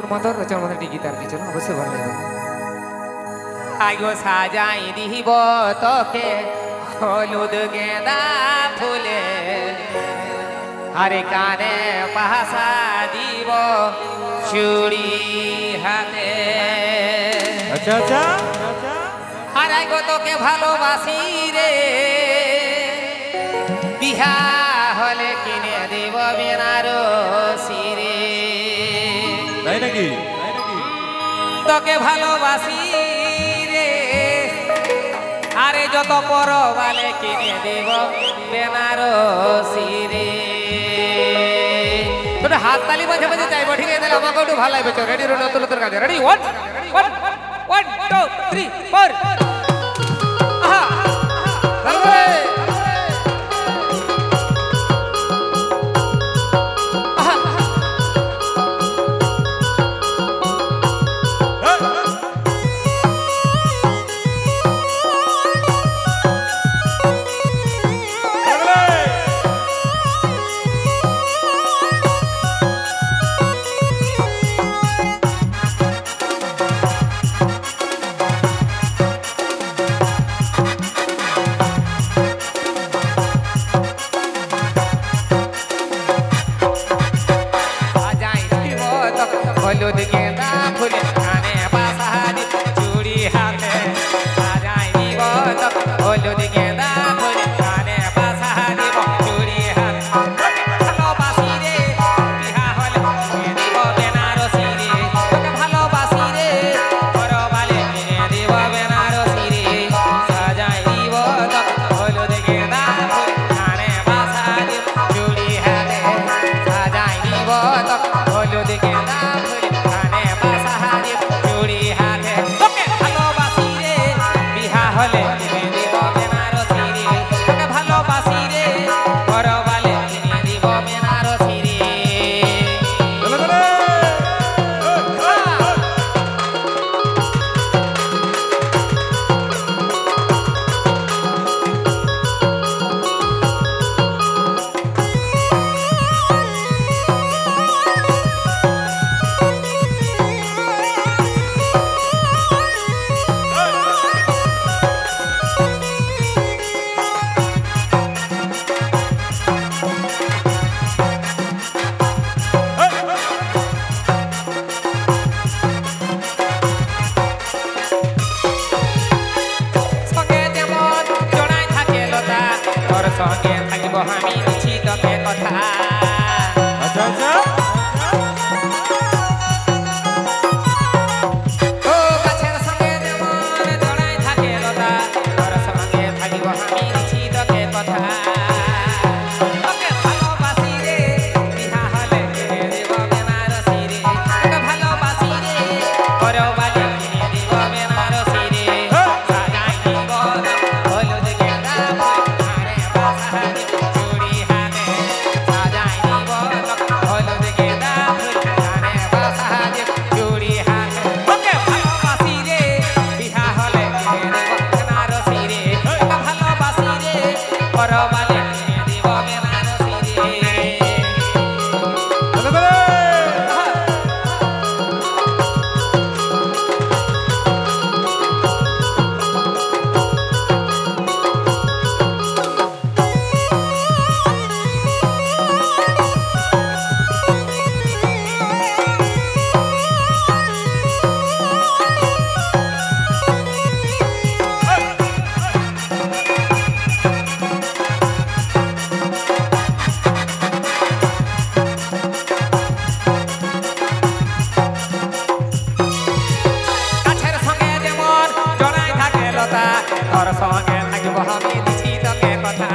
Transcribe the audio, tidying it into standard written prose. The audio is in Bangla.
তোর মাথার রচনা মাথার গীতার দিচ্ছ না অবশ্যই ভালো লাগবে। আগো সাজাই দিব তোকে হলুদ গেঁদা ফুলে, আরে কানে পাশা দিব চুড়ি হাতে। আচ্ছা আচ্ছা আর আগো তোকে ভালোবাসি রে, বিহা হলে কিনে দিব বেনারসি রে। তাই নাকি? তোকে ভালোবাসি রে, আরে যত পরবালে কিনে দেব বেনারসি রে। তোর হাত তালি মাঝে মাঝে চাইবো, ঠিক আছে? আমাকে একটু ভালো লাগবে। রেডি রো নতুন নতুন কাজে রেডি 1 1 2 3 4 আহা ভালো হলুদ গেঁদা ফুলে কানে বাসা দিব চুড়ি হাতে। সাজাই দিব হলুদ গেঁদা ফুলে কানে বাসা দিব চুড়ি হাতে। ভালোবাসি রে, বিহা হলে কিনে দিব বেনারসি রে। তোকে ভালোবাসি রে, পরবালে কিনে দিব বেনারসি রে। সাজাই দিব হলুদ গেঁদা ফুলে কানে বাসা দিব চুড়ি হাতে। সাজাই দিব হলুদ গেঁদা হলে কিনে দিব বেনারসি রে। তোকে ভালোবাসি রে, পরবালে কিনে দিব বেনারসি রে। সঙ্গে থাকবো আমি দিচ্ছি তোকে কথা। আচ্ছা আচ্ছা ও গাছের সঙ্গে যেমন জড়াই থাকে লতা, তোর সঙ্গে থাকবো আমি দিচ্ছি তোকে কথা। তোকে ভালোবাসি রে, বিহা হলে কিনে দিব বেনারসি রে। তোকে ভালোবাসি রে, পরবালে কিনে দিব বেনারসি রে। সাজাই দিব হলুদ গেঁদা চুড়ি হাতে। সাজাই দিব হলুদ গেঁদা কানে বাসা দিব চুড়ি হাতে। তোকে ভালোবাসি রে, বিহা হলে কিনে দিব বেনারসি রে। তোকে ভালোবাসি রে, পরবালে কিনে দিব বেনারসি রে। গাছের সঙ্গে যেমন জড়াই থাকে লতা, তোর সঙ্গে থাকবো আমি দিচ্ছি তোকে কথা।